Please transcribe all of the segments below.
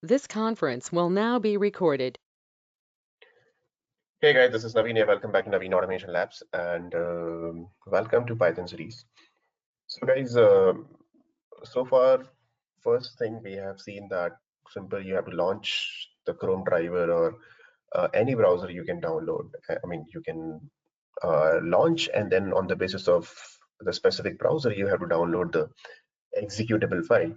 This conference will now be recorded. Hey guys, this is Naveen here. Welcome back to Naveen Automation Labs and welcome to Python series. So guys, so far, first thing we have seen that simple you have to launch the ChromeDriver or any browser you can download. I mean, you can launch, and then on the basis of the specific browser, you have to download the executable file.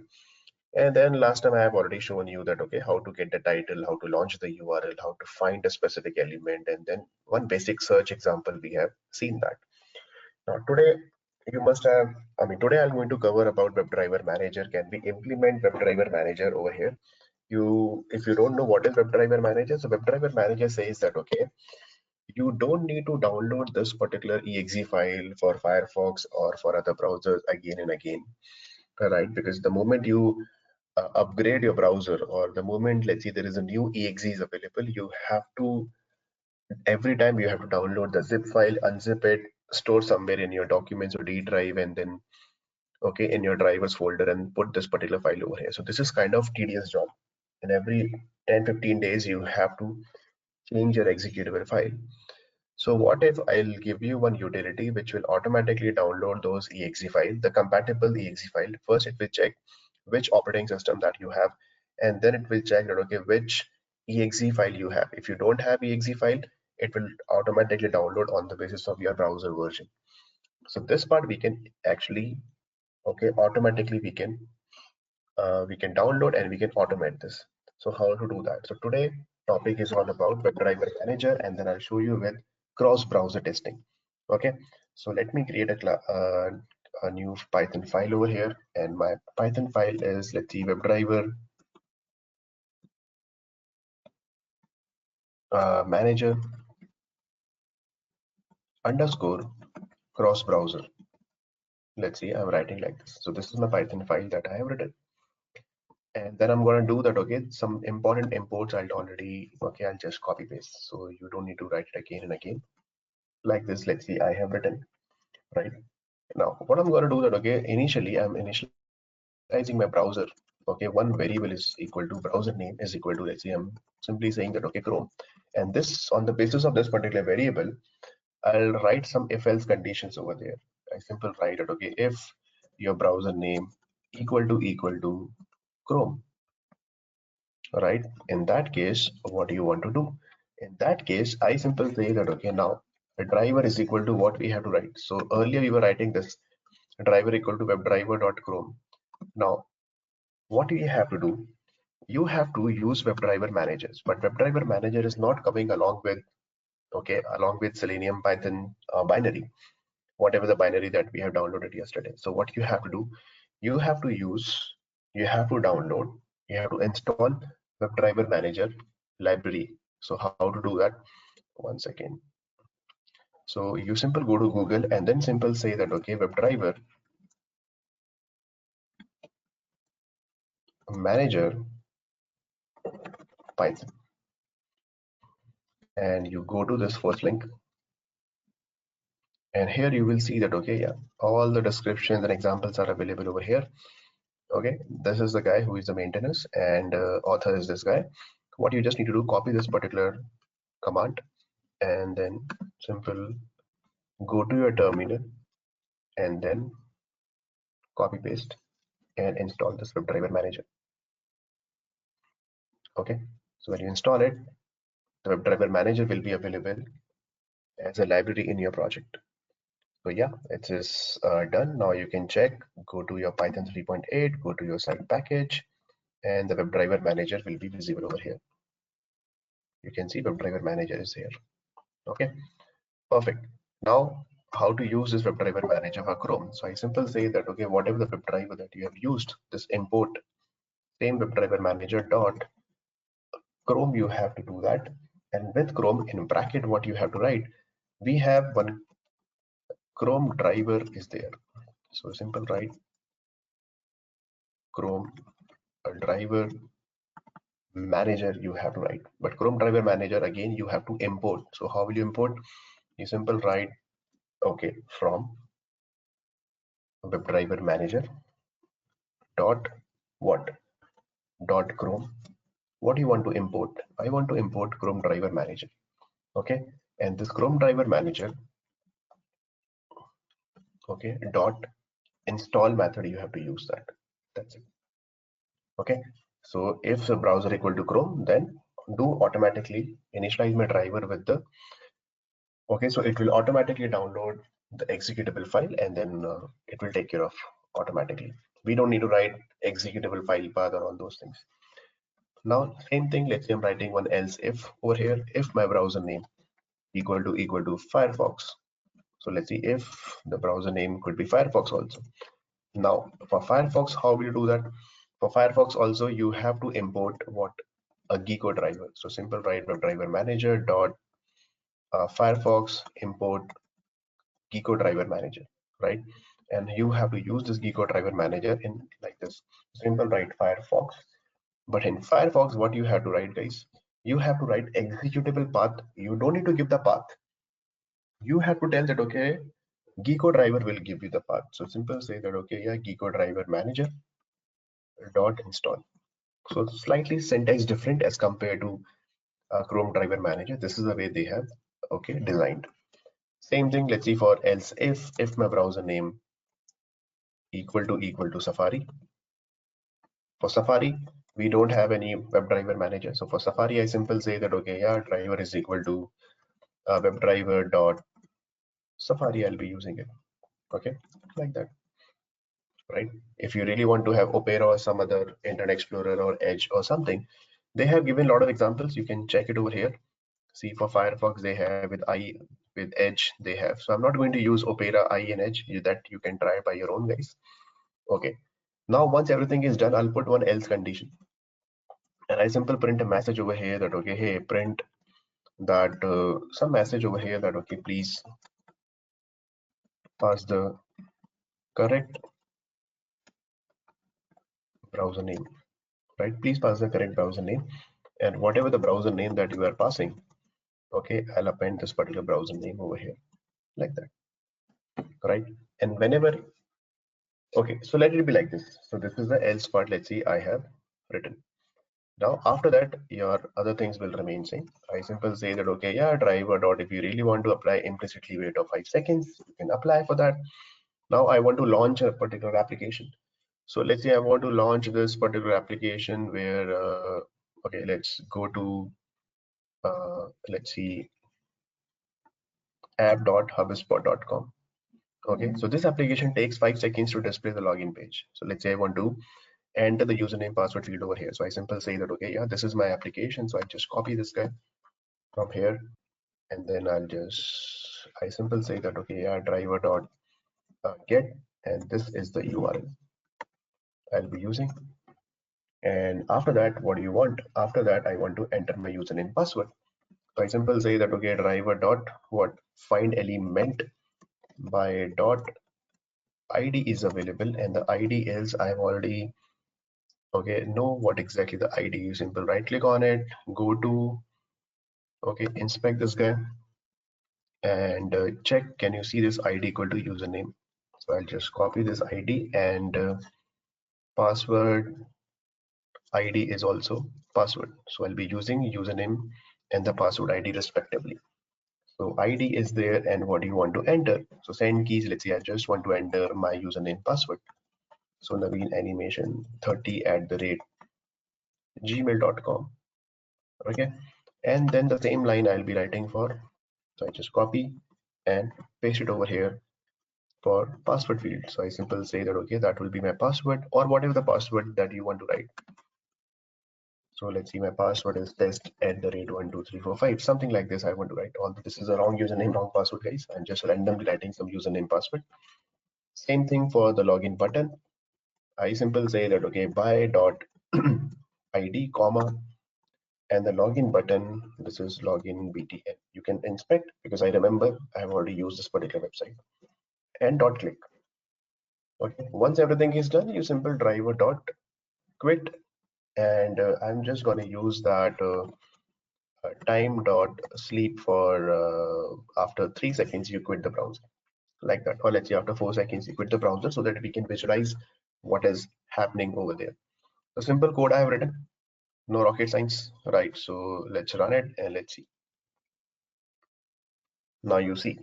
And then last time I have already shown you that, okay, how to get the title, how to launch the URL, how to find a specific element, and then one basic search example, we have seen that. Now today you must have, today I'm going to cover about WebDriver Manager. Can we implement WebDriver Manager over here? If you don't know what is WebDriver Manager, so WebDriver Manager says that, okay, you don't need to download this particular exe file for Firefox or for other browsers again and again, right? Because the moment you upgrade your browser, or the moment, let's say, there is a new exes available, you have to, every time you have to download the zip file, unzip it, store somewhere in your documents or D drive, and then okay, in your drivers folder, and put this particular file over here. So this is kind of tedious job, and every 10-15 days you have to change your executable file. So what if I'll give you one utility which will automatically download those exe file, the compatible exe file. First it will check which operating system that you have, and then it will check that, okay, which exe file you have. If you don't have exe file, it will automatically download on the basis of your browser version. So this part we can actually, okay, automatically we can download and we can automate this. So how to do that? So today topic is all about WebDriver Manager, and then I'll show you with cross-browser testing. Okay, so let me create a new Python file over here, and my Python file is, let's see, WebDriver Manager underscore cross-browser. Let's see, I'm writing like this. So this is my Python file that I have written. And then I'm going to do that, okay, some important imports I'll already, okay, I'll just copy paste. So you don't need to write it again and again. Like this, let's see, I have written, right? Now, what I'm going to do that, okay, initially, I'm initializing my browser. Okay, one variable is equal to browser name is equal to, let's see, I'm simply saying that, okay, Chrome. And this, on the basis of this particular variable, I'll write some if-else conditions over there. I simply write it, okay, if your browser name equal to Chrome, right? In that case, what do you want to do? In that case, I simply say that, okay, now the driver is equal to what we have to write. So earlier we were writing this driver equal to WebDriver.chrome. Now, what do you have to do? You have to use WebDriver managers, but WebDriver manager is not coming along with, okay, along with selenium-python binary, whatever the binary that we have downloaded yesterday. So what you have to do, you have to use, you have to download, you have to install WebDriver manager library. So how to do that? One second. So you simple go to Google and then simple say that, okay, WebDriver manager Python, and you go to this first link, and here you will see that, okay, yeah, all the descriptions and examples are available over here. Okay, this is the guy who is the maintenance, and author is this guy. What you just need to do, copy this particular command, and then simple go to your terminal, and then copy paste and install this WebDriver manager. Okay, so when you install it, the WebDriver manager will be available as a library in your project. So yeah, it is done. Now you can check, go to your Python 3.8, go to your site package, and the WebDriver manager will be visible over here. You can see WebDriver manager is here. Okay, perfect. Now, how to use this WebDriver manager for Chrome? So I simply say that, okay, whatever the WebDriver that you have used, this import same WebDriver manager dot Chrome, you have to do that. And with Chrome in bracket, what you have to write, we have one Chrome driver is there. So simple write Chrome driver manager you have to write, but Chrome driver manager again you have to import. So how will you import? You simple write, okay, from WebDriver manager dot what dot Chrome what do you want to import? I want to import ChromeDriver Manager. Okay, and this ChromeDriver Manager, okay, dot install method, you have to use that. That's it. Okay, so if the browser equal to Chrome, then do automatically initialize my driver with the, okay, so it will automatically download the executable file, and then it will take care of automatically. We don't need to write executable file path or all those things. Now same thing, let's say I'm writing one else if over here, if my browser name equal to Firefox. So let's see if the browser name could be Firefox also. Now for Firefox, how will you do that? For Firefox also, you have to import what? A GeckoDriver. So simple, write WebDriverManager dot Firefox import GeckoDriver Manager, right? And you have to use this GeckoDriver Manager in like this. Simple, write Firefox. But in Firefox, what you have to write, guys? You have to write executable path. You don't need to give the path. You have to tell that, okay, GeckoDriver will give you the path. So simple, say that, okay, yeah, GeckoDriver Manager dot install. So slightly syntax different as compared to ChromeDriver Manager. This is the way they have, okay, designed. Same thing, let's see for else if my browser name equal to Safari. For Safari, we don't have any WebDriver Manager. So for Safari, I simply say that, okay, yeah, driver is equal to WebDriver dot Safari. I'll be using it, okay, like that, right? If you really want to have Opera or some other Internet Explorer or Edge or something, they have given a lot of examples. You can check it over here. See, for Firefox, they have with Edge, they have. So I'm not going to use Opera, IE, and Edge. That you can try by your own, guys. Okay. Now, once everything is done, I'll put one else condition. And I simply print a message over here that, okay, hey, print that some message over here that, okay, please pass the correct browser name, right? Please pass the correct browser name. And whatever the browser name that you are passing, okay, I'll append this particular browser name over here, like that, right? And whenever, okay, so let it be like this. So this is the else part. Let's see, I have written. Now after that, your other things will remain same. I simply say that, okay, yeah, driver dot, if you really want to apply implicitly wait of 5 seconds, you can apply for that. Now I want to launch a particular application. So let's say I want to launch this particular application where, okay, let's go to, let's see, app.hubspot.com. Okay, so this application takes 5 seconds to display the login page. So let's say I want to enter the username password field over here. So I simply say that, okay, yeah, this is my application. So I just copy this guy from here, and then I simply say that, okay, yeah, driver dot get, and this is the URL I'll be using. And after that, what do you want? After that, I want to enter my username password. So I simply say that, okay, driver dot what, find element by dot ID is available, and the ID is, I've already, okay, know what exactly the ID. You simple right click on it, go to, okay, inspect this guy, and check, can you see this ID equal to username? So I'll just copy this ID, and password ID is also password. So I'll be using username and the password ID respectively. So ID is there, and what do you want to enter? So send keys, let's say I just want to enter my username password. So Naveen animation 30 at the rate gmail.com. Okay, and then the same line I'll be writing for, so I just copy and paste it over here for password field. So I simply say that, okay, that will be my password, or whatever the password that you want to write. So let's see, my password is test at the rate 12345, something like this I want to write. Although this is a wrong username, wrong password, guys. I'm just randomly writing some username password. Same thing for the login button. I simply say that, okay, by dot ID comma, and the login button, this is login btn. You can inspect because I remember I have already used this particular website, and dot click. Okay, once everything is done, you simple driver dot quit, and I'm just going to use that time dot sleep for after 3 seconds you quit the browser, like that, or let's say after 4 seconds you quit the browser, so that we can visualize what is happening over there. The simple code I have written. No rocket science, right? So let's run it and let's see. Now you see,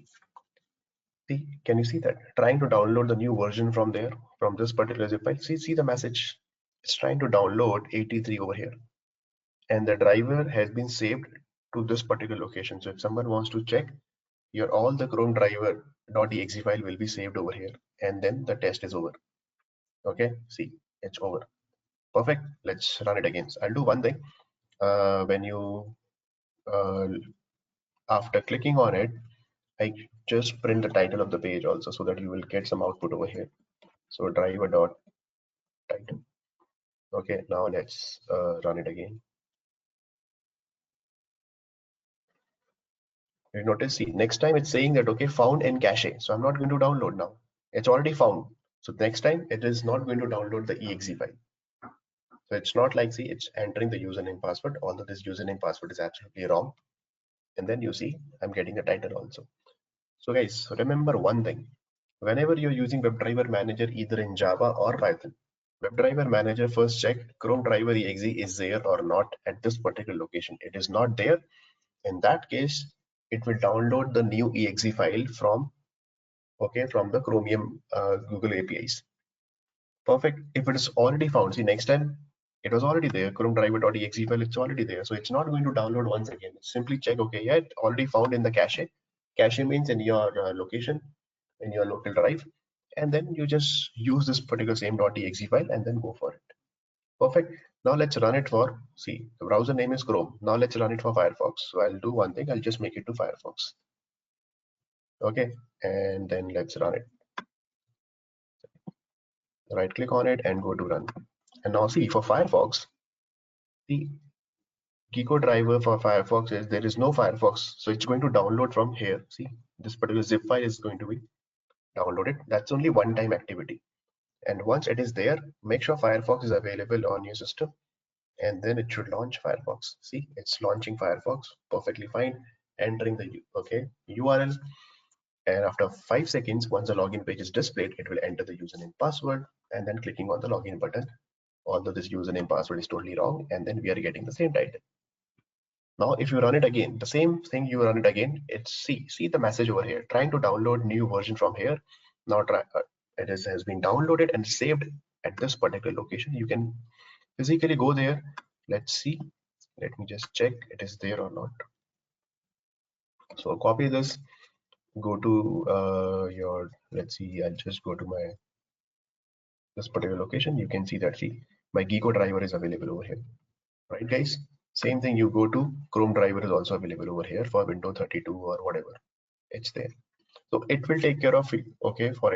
can you see that? Trying to download the new version from there, from this particular zip file. See the message. It's trying to download 83 over here, and the driver has been saved to this particular location. So if someone wants to check, your all the ChromeDriver.exe file will be saved over here, and then the test is over. Okay, see, it's over. Perfect. Let's run it again. So I'll do one thing. When you after clicking on it, I just print the title of the page also, so that you will get some output over here. So driver dot title. Okay, now let's run it again. You notice, see, next time it's saying that, okay, found in cache. So I'm not going to download now. It's already found. So next time it is not going to download the exe file. So it's not like, see, it's entering the username password, although this username password is absolutely wrong. And then you see, I'm getting the title also. So guys, remember one thing. Whenever you're using WebDriver Manager, either in Java or Python, WebDriver Manager first check ChromeDriver exe is there or not at this particular location. It is not there. In that case, it will download the new exe file from the Chromium Google APIs. Perfect. If it is already found, see, next time it was already there, ChromeDriver.exe file, it's already there. So it's not going to download once again. Simply check, okay, yeah, it already found in the cache. Cache means in your location, in your local drive, and then you just use this particular same .exe file and then go for it. Perfect. Now let's run it for, see, the browser name is Chrome. Now let's run it for Firefox. So I'll do one thing, I'll just make it to Firefox. Okay, and then let's run it. Right click on it and go to run. And now see, for Firefox, the GeckoDriver for Firefox is there is no Firefox, so it's going to download from here. See, this particular zip file is going to be downloaded. That's only one time activity. And once it is there, make sure Firefox is available on your system, and then it should launch Firefox. See, it's launching Firefox perfectly fine. Entering the URL, and after 5 seconds, once the login page is displayed, it will enter the username password, and then clicking on the login button, although this username password is totally wrong, and then we are getting the same title. Now if you run it again, the same thing, you run it again, it's see the message over here, trying to download new version from here. Now it has been downloaded and saved at this particular location. You can physically go there. Let's see, let me just check it is there or not. So copy this, go to your, let's see, I'll just go to my this particular location. You can see that, see, my GeckoDriver is available over here, right guys? Same thing, you go to ChromeDriver is also available over here for Windows 32 or whatever, it's there. So it will take care of it, okay, for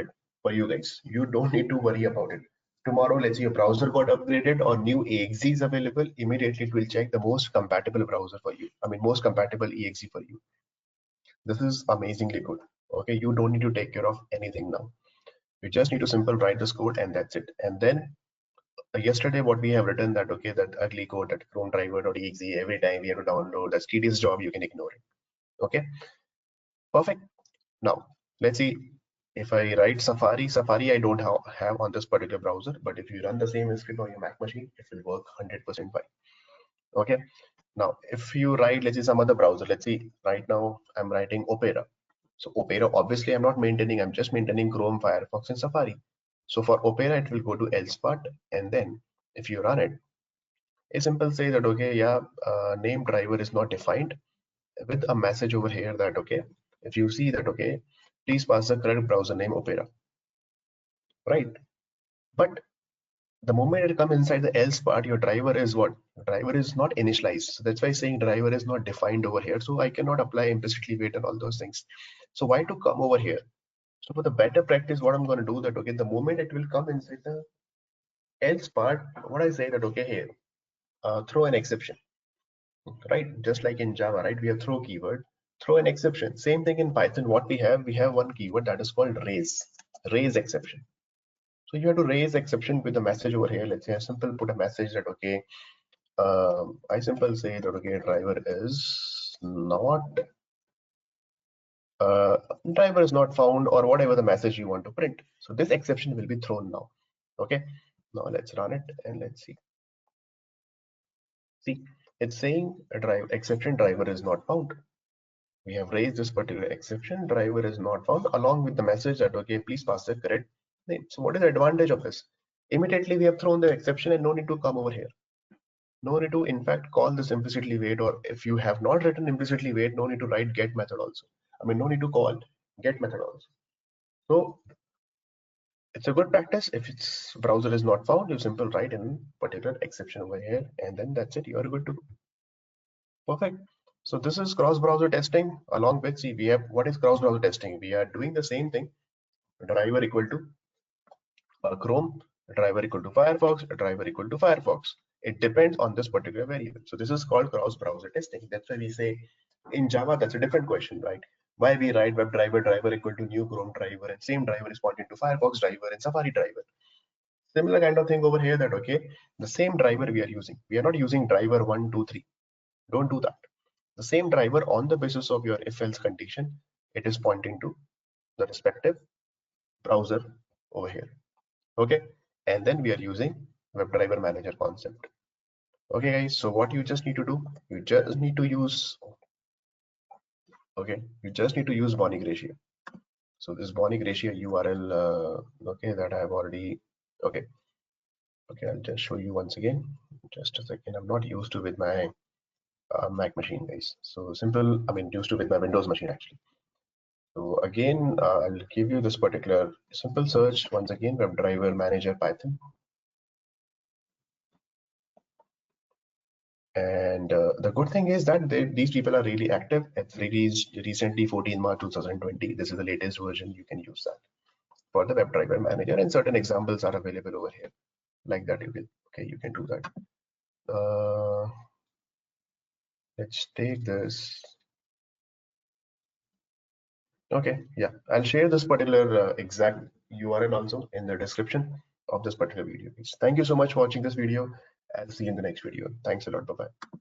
you guys. You don't need to worry about it. Tomorrow, let's say your browser got upgraded or new exe is available, immediately it will check the most compatible browser for you. I mean, most compatible exe for you. This is amazingly good. Okay, you don't need to take care of anything now. You just need to simple write this code and that's it. And then yesterday what we have written that, okay, that ugly code, that ChromeDriver.exe, every time we have to download, that's tedious job, you can ignore it. Okay, perfect. Now let's see, if I write Safari I don't have on this particular browser, but if you run the same script on your Mac machine, it will work 100% fine. Okay, now if you write, let's say, some other browser, let's see, right now I'm writing Opera. So Opera, obviously I'm not maintaining, I'm just maintaining Chrome, Firefox and Safari. So for Opera it will go to else part, and then if you run it, a simple say that, okay, yeah, name driver is not defined, with a message over here that, okay, if you see that, okay, please pass the correct browser name Opera, right? But the moment it comes inside the else part, your driver is what? Driver is not initialized. So that's why saying driver is not defined over here. So I cannot apply implicitly wait and all those things. So why to come over here? So for the better practice, what I'm going to do that, okay, the moment it will come inside the else part, what I say that, okay, here, throw an exception, right? Just like in Java, right? We have throw keyword, throw an exception. Same thing in Python. What we have one keyword that is called raise exception. So you have to raise exception with a message over here. Let's say I simple put a message that, okay, I simple say that, okay, driver is not driver is not found, or whatever the message you want to print. So this exception will be thrown now. Okay, now let's run it and let's see. See, it's saying a exception driver is not found. We have raised this particular exception, driver is not found, along with the message that, okay, please pass the correct name. So what is the advantage of this? Immediately we have thrown the exception and no need to come over here. No need to, in fact, call this implicitly wait, or if you have not written implicitly wait, no need to write get method also. I mean, no need to call get method also. So it's a good practice. If its browser is not found, you simply write in particular exception over here, and then that's it. You are good to go. Perfect. So this is cross-browser testing. Along with, see, we have, what is cross-browser testing? We are doing the same thing. Driver equal to Chrome, driver equal to Firefox, driver equal to Firefox. It depends on this particular variable. So this is called cross-browser testing. That's why we say in Java, that's a different question, right? Why we write WebDriver driver equal to new Chrome driver, and same driver is pointing to Firefox driver and Safari driver. Similar kind of thing over here, that okay, the same driver we are using. We are not using driver 1, 2, 3. Don't do that. The same driver, on the basis of your if-else condition, it is pointing to the respective browser over here. Okay, and then we are using WebDriverManager concept. Okay guys, so what you just need to do, you just need to use, okay, you just need to use Bonnig ratio. So this Bonnig ratio URL, okay, that I have already, okay, I'll just show you once again. Just a second, I'm not used to with my Mac machine, guys. So simple, I mean, used to with my Windows machine actually. So again, I'll give you this particular simple search once again, WebDriverManager Python. And the good thing is that these people are really active. It's released recently, 14 March 2020. This is the latest version. You can use that for the WebDriver Manager, and certain examples are available over here. Like that, you will. Okay, you can do that. Let's take this. Okay, yeah, I'll share this particular exact URL also in the description of this particular video. Thank you so much for watching this video. I'll see you in the next video. Thanks a lot. Bye bye.